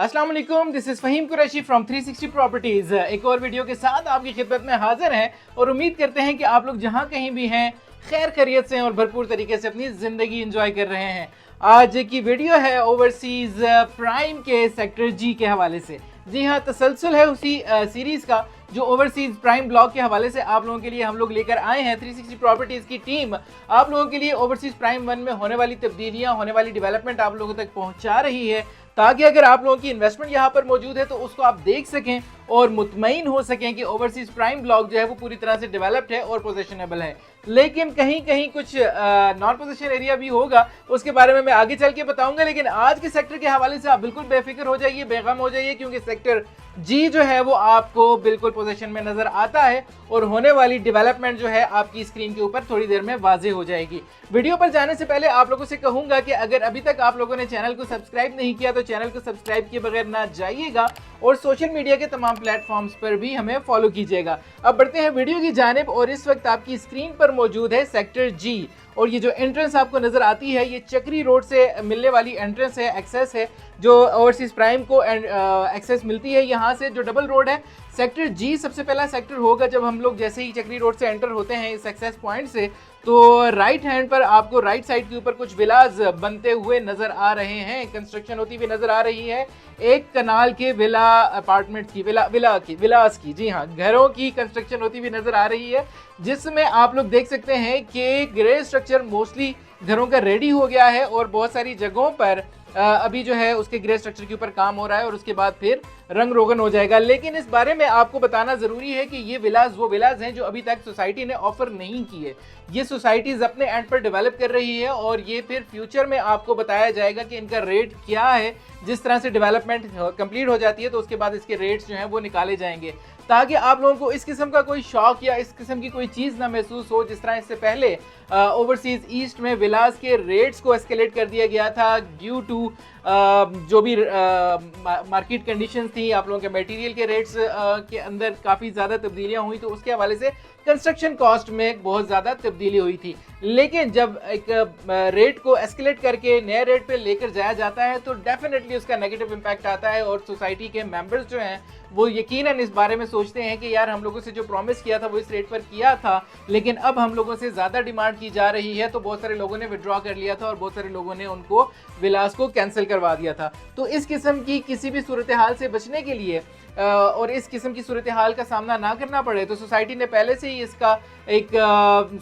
अस्सलाम वालेकुम, this is Faheem Qureshi from 360 properties. एक और वीडियो के साथ आपकी खिदमत में हाजिर हैं और उम्मीद करते हैं कि आप लोग जहां कहीं भी हैं खैर खैरियत से और भरपूर तरीके से अपनी ज़िंदगी एंजॉय कर रहे हैं। आज की वीडियो है ओवरसीज़ प्राइम के सेक्टर जी के हवाले से। जी हाँ, तसलसल है उसी सीरीज़ का जो ओवरसीज़ प्राइम ब्लॉक के हवाले से आप लोगों के लिए हम लोग लेकर आए हैं। 360 प्रॉपर्टीज़ की टीम आप लोगों के लिए ओवरसीज़ प्राइम 1 में होने वाली तब्दीलियां, होने वाली डेवलपमेंट आप लोगों तक पहुंचा रही है, ताकि अगर आप लोगों की इन्वेस्टमेंट यहाँ पर मौजूद है तो उसको आप देख सकें और मुतमईन हो सकें कि ओवरसीज प्राइम ब्लॉक जो है वो पूरी तरह से डेवलप्ड है और पोजेशनेबल है। लेकिन कहीं कहीं कुछ नॉन पोजेशन एरिया भी होगा, उसके बारे में मैं आगे चल के बताऊंगा। लेकिन आज के सेक्टर के हवाले से आप बिल्कुल बेफिक्र हो जाइए, बेगम हो जाइए, क्योंकि सेक्टर जी जो है वो आपको बिल्कुल पोजीशन में नजर आता है और होने वाली डेवलपमेंट जो है आपकी स्क्रीन के ऊपर थोड़ी देर में वाजे हो जाएगी। वीडियो पर जाने से पहले आप लोगों से कहूंगा कि अगर अभी तक आप लोगों ने चैनल को सब्सक्राइब नहीं किया तो चैनल को सब्सक्राइब किए बगैर ना जाइएगा और सोशल मीडिया के तमाम प्लेटफॉर्म्स पर भी हमें फॉलो कीजिएगा। अब बढ़ते हैं वीडियो की जानिब और इस वक्त आपकी स्क्रीन पर मौजूद है सेक्टर जी और ये जो एंट्रेंस आपको नजर आती है ये चक्री रोड से मिलने वाली एंट्रेंस है, एक्सेस है जो ओवरसीज प्राइम को एक्सेस मिलती है यहाँ से। जो डबल रोड है सेक्टर जी सबसे पहला सेक्टर होगा जब हम लोग जैसे ही चक्री रोड से एंटर होते हैं इस एक्सेस पॉइंट से, तो राइट हैंड पर आपको राइट साइड के ऊपर कुछ विलाज बनते हुए नजर आ रहे हैं, कंस्ट्रक्शन होती हुई नजर आ रही है। एक कनाल के विला अपार्टमेंट की विलास की जी हाँ, घरों की कंस्ट्रक्शन होती हुई नजर आ रही है, जिसमें आप लोग देख सकते हैं कि ग्रे स्ट्रक्चर मोस्टली घरों का रेडी हो गया है और बहुत सारी जगहों पर अभी जो है उसके ग्रे स्ट्रक्चर के ऊपर काम हो रहा है और उसके बाद फिर रंग रोगन हो जाएगा। लेकिन इस बारे में आपको बताना जरूरी है कि ये विलास वो विलास हैं जो अभी तक सोसाइटी ने ऑफर नहीं किए। ये सोसाइटीज अपने एंड पर डेवलप कर रही है और ये फिर फ्यूचर में आपको बताया जाएगा कि इनका रेट क्या है। जिस तरह से डेवलपमेंट कंप्लीट हो जाती है तो उसके बाद इसके रेट्स जो हैं वो निकाले जाएंगे, ताकि आप लोगों को इस किस्म का कोई शौक या इस किस्म की कोई चीज़ ना महसूस हो जिस तरह इससे पहले ओवरसीज ईस्ट में विलास के रेट्स को एस्केलेट कर दिया गया था ड्यू टू जो भी मार्केट कंडीशंस थी, आप लोगों के मटेरियल के रेट्स के अंदर काफ़ी ज़्यादा तब्दीलियां हुई तो उसके हवाले से कंस्ट्रक्शन कॉस्ट में बहुत ज़्यादा तब्दीली हुई थी। लेकिन जब एक रेट को एस्केलेट करके नए रेट पे लेकर जाया जाता है तो डेफिनेटली उसका नेगेटिव इम्पैक्ट आता है और सोसाइटी के मेंबर्स जो हैं वो यकीनन इस बारे में सोचते हैं कि यार हम लोगों से जो प्रॉमिस किया था वो इस रेट पर किया था, लेकिन अब हम लोगों से ज़्यादा डिमांड की जा रही है। तो बहुत सारे लोगों ने विड्रॉ कर लिया था और बहुत सारे लोगों ने उनको विलास को कैंसिल करवा दिया था। तो इस किस्म की किसी भी सूरत हाल से बचने के लिए और इस किस्म की सूरत हाल का सामना ना करना पड़े तो सोसाइटी ने पहले से ही इसका एक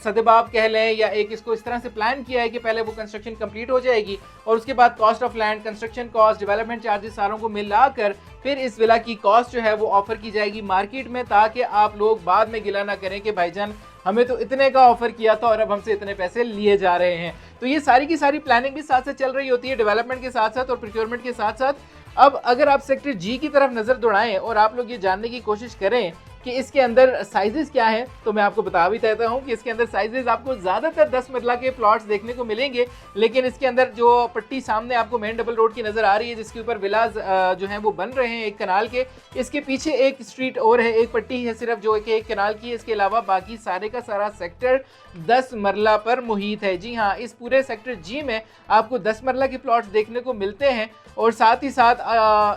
सदबाब कह लें या एक इसको इस तरह से प्लान किया है कि पहले वो कंस्ट्रक्शन कंप्लीट हो जाएगी और उसके बाद cost of land, construction cost, development charges सारों को मिलाकर फिर इस विला की कॉस्ट जो है वो ऑफर की जाएगी मार्केट में, ताकि आप लोग बाद में गिला ना करें कि भाईजान हमें तो इतने का ऑफर किया था और अब हमसे इतने पैसे लिए जा रहे हैं। तो ये सारी की सारी प्लानिंग भी साथ साथ चल रही होती है डेवलपमेंट के साथ साथ और प्रोक्योरमेंट के साथ साथ। अब अगर आप सेक्टर जी की तरफ नजर दौड़ाएं और आप लोग ये जानने की कोशिश करें कि इसके अंदर साइजेस क्या हैं, तो मैं आपको बता भी देता हूं कि इसके अंदर साइजेस आपको ज़्यादातर 10 मरला के प्लॉट्स देखने को मिलेंगे। लेकिन इसके अंदर जो पट्टी सामने आपको मेन डबल रोड की नज़र आ रही है जिसके ऊपर विलाज जो हैं वो बन रहे हैं एक कनाल के, इसके पीछे एक स्ट्रीट और है, एक पट्टी है सिर्फ जो कि एक कनाल की है। इसके अलावा बाकी सारे का सारा सेक्टर 10 मरला पर मुहित है। जी हाँ, इस पूरे सेक्टर जी में आपको 10 मरला के प्लॉट्स देखने को मिलते हैं। और साथ ही साथ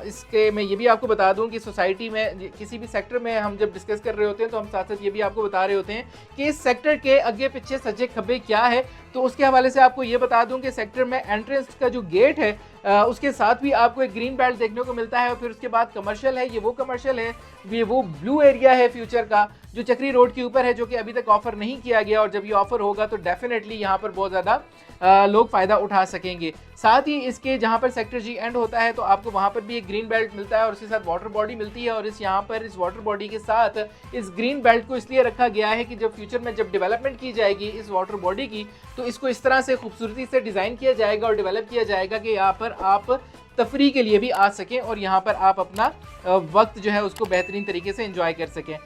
इसके मैं ये भी आपको बता दूं कि सोसाइटी में किसी भी सेक्टर में हम जब डिस्कस कर रहे होते हैं तो हम साथ साथ ये भी आपको बता रहे होते हैं कि इस सेक्टर के आगे पीछे सज्जे खब्बे क्या है। तो उसके हवाले से आपको ये बता दूं कि सेक्टर में एंट्रेंस का जो गेट है उसके साथ भी आपको एक ग्रीन बेल्ट देखने को मिलता है और फिर उसके बाद कमर्शियल है। ये वो कमर्शियल है, ये वो ब्लू एरिया है फ्यूचर का जो चक्री रोड के ऊपर है, जो कि अभी तक ऑफर नहीं किया गया और जब ये ऑफर होगा तो डेफिनेटली यहाँ पर बहुत ज़्यादा लोग फ़ायदा उठा सकेंगे। साथ ही इसके जहाँ पर सेक्टर जी एंड होता है तो आपको वहाँ पर भी एक ग्रीन बेल्ट मिलता है और उसके साथ वाटर बॉडी मिलती है और इस यहाँ पर इस वाटर बॉडी के साथ इस ग्रीन बेल्ट को इसलिए रखा गया है कि जब फ्यूचर में जब डेवलपमेंट की जाएगी इस वाटर बॉडी की तो इसको इस तरह से खूबसूरती से डिज़ाइन किया जाएगा और डेवलप किया जाएगा कि यहाँ पर आप तफरी के लिए भी आ सकें और यहाँ पर आप अपना वक्त जो है उसको बेहतरीन तरीके से एंजॉय कर सकें।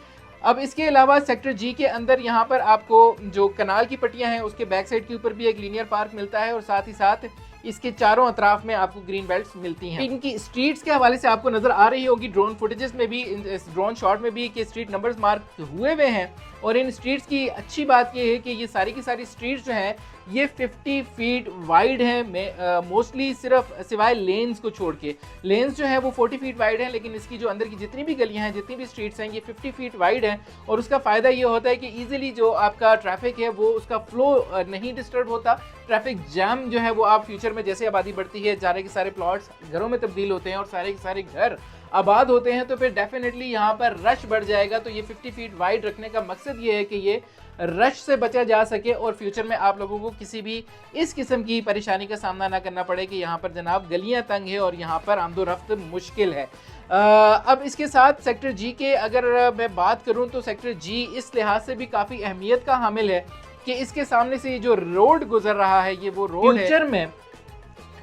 अब इसके अलावा सेक्टर जी के अंदर यहाँ पर आपको जो कनाल की पट्टियाँ हैं उसके बैक साइड के ऊपर भी एक लीनियर पार्क मिलता है और साथ ही साथ इसके चारों अतराफ में आपको ग्रीन बेल्ट्स मिलती हैं। इनकी स्ट्रीट्स के हवाले से आपको नजर आ रही होगी ड्रोन फुटेजेस में भी, ड्रोन शॉट में भी कि स्ट्रीट नंबर्स मार्क हुए हुए हैं और इन स्ट्रीट्स की अच्छी बात ये है कि ये सारी की सारी स्ट्रीट्स जो हैं ये 50 फीट वाइड हैं, मोस्टली सिर्फ सिवाय लेन्स को छोड़ के। लेन्स जो है वो 40 फीट वाइड हैं, लेकिन इसकी जो अंदर की जितनी भी गलियां हैं, जितनी भी स्ट्रीट्स हैं, ये 50 फीट वाइड हैं। और उसका फ़ायदा ये होता है कि ईजिली जो आपका ट्रैफिक है वो उसका फ्लो नहीं डिस्टर्ब होता। ट्रैफिक जैम जो है वो आप फ्यूचर में जैसे आबादी बढ़ती है, सारे के सारे प्लॉट्स घरों में तब्दील होते हैं और सारे के सारे घर आबाद होते हैं, तो फिर डेफिनेटली यहाँ पर रश बढ़ जाएगा। तो ये 50 फीट वाइड रखने का मकसद ये है कि ये रश से बचा जा सके और फ्यूचर में आप लोगों को किसी भी इस किस्म की परेशानी का सामना ना करना पड़े कि यहाँ पर जनाब गलियाँ तंग है और यहाँ पर आमदोरफ्त मुश्किल है। अब इसके साथ सेक्टर जी के अगर मैं बात करूँ तो सेक्टर जी इस लिहाज से भी काफ़ी अहमियत का हामिल है कि इसके सामने से ये जो रोड गुजर रहा है ये वो रोड फ्यूचर में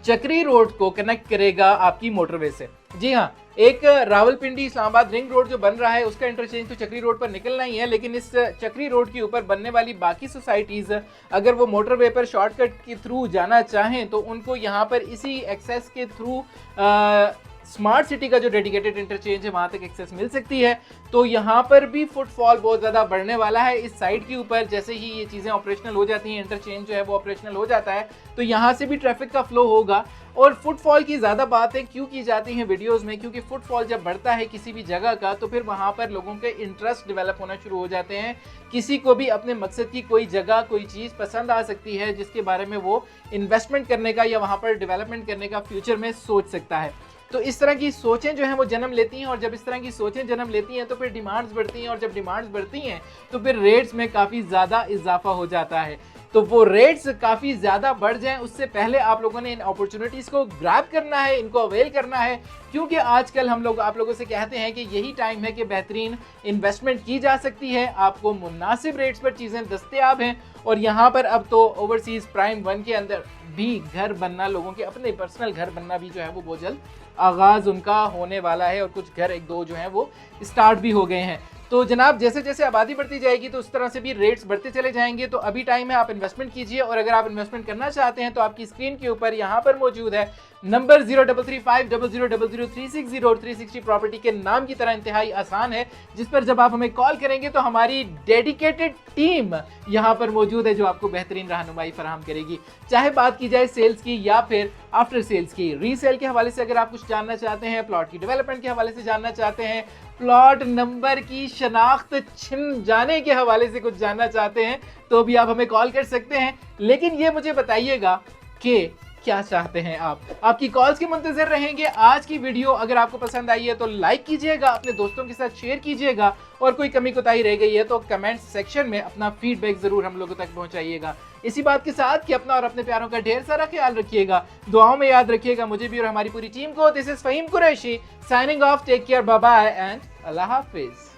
चक्री रोड को कनेक्ट करेगा आपकी मोटरवे से। जी हाँ, एक रावलपिंडी इस्लामाबाद रिंग रोड जो बन रहा है उसका इंटरचेंज तो चक्री रोड पर निकलना ही है, लेकिन इस चक्री रोड के ऊपर बनने वाली बाकी सोसाइटीज़ अगर वो मोटरवे पर शॉर्टकट के थ्रू जाना चाहें तो उनको यहाँ पर इसी एक्सेस के थ्रू स्मार्ट सिटी का जो डेडिकेटेड इंटरचेंज है वहाँ तक एक्सेस मिल सकती है। तो यहाँ पर भी फुटफॉल बहुत ज़्यादा बढ़ने वाला है इस साइड के ऊपर। जैसे ही ये चीज़ें ऑपरेशनल हो जाती हैं, इंटरचेंज जो है वो ऑपरेशनल हो जाता है, तो यहाँ से भी ट्रैफिक का फ्लो होगा। और फुटफॉल की ज़्यादा बातें क्यों की जाती हैं वीडियोस में, क्योंकि फुटफॉल जब बढ़ता है किसी भी जगह का तो फिर वहाँ पर लोगों के इंटरेस्ट डेवलप होना शुरू हो जाते हैं। किसी को भी अपने मकसद की कोई जगह, कोई चीज़ पसंद आ सकती है जिसके बारे में वो इन्वेस्टमेंट करने का या वहाँ पर डेवलपमेंट करने का फ्यूचर में सोच सकता है। तो इस तरह की सोचें जो हैं वो जन्म लेती हैं, और जब इस तरह की सोचें जन्म लेती हैं तो फिर डिमांड्स बढ़ती हैं, और जब डिमांड्स बढ़ती हैं तो फिर रेट्स में काफ़ी ज़्यादा इजाफा हो जाता है। तो वो रेट्स काफ़ी ज़्यादा बढ़ जाएं उससे पहले आप लोगों ने इन अपॉर्चुनिटीज़ को ग्रैब करना है, इनको अवेल करना है, क्योंकि आजकल हम लोग आप लोगों से कहते हैं कि यही टाइम है कि बेहतरीन इन्वेस्टमेंट की जा सकती है, आपको मुनासिब रेट्स पर चीज़ें दस्तयाब हैं। और यहाँ पर अब तो ओवरसीज़ प्राइम 1 के अंदर भी घर बनना, लोगों के अपने पर्सनल घर बनना भी जो है वो बहुत जल्द आगाज़ उनका होने वाला है, और कुछ घर एक दो जो हैं वो स्टार्ट भी हो गए हैं। तो जनाब जैसे जैसे आबादी बढ़ती जाएगी तो उस तरह से भी रेट्स बढ़ते चले जाएंगे। तो अभी टाइम है, आप इन्वेस्टमेंट कीजिए, और अगर आप इन्वेस्टमेंट करना चाहते हैं तो आपकी स्क्रीन के ऊपर यहाँ पर मौजूद है नंबर 0335000360 और 360 प्रॉपर्टी के नाम की तरह इंतहाई आसान है, जिस पर जब आप हमें कॉल करेंगे तो हमारी डेडिकेटेड टीम यहाँ पर मौजूद है जो आपको बेहतरीन रहनुमाई फराहम करेगी। चाहे बात की जाए सेल्स की या फिर आफ्टर सेल्स की, रीसेल के हवाले से अगर आप कुछ जानना चाहते हैं, प्लॉट की डेवलपमेंट के हवाले से जानना चाहते हैं, प्लॉट नंबर की शनाख्त छिन जाने के हवाले से कुछ जानना चाहते हैं, तो भी आप हमें कॉल कर सकते हैं। लेकिन ये मुझे बताइएगा कि क्या चाहते हैं आप। आपकी कॉल्स के मुंतजर रहेंगे। आज की वीडियो अगर आपको पसंद आई है तो लाइक कीजिएगा, अपने दोस्तों के साथ शेयर कीजिएगा, और कोई कमी कोताही रह गई है तो कमेंट सेक्शन में अपना फीडबैक जरूर हम लोगों तक पहुंचाइएगा। इसी बात के साथ कि अपना और अपने प्यारों का ढेर सारा ख्याल रखिएगा, दुआओं में याद रखिएगा मुझे भी और हमारी पूरी टीम को। This is Faheem Qureshi signing off. Take care, bye bye and अल्लाह हाफिज।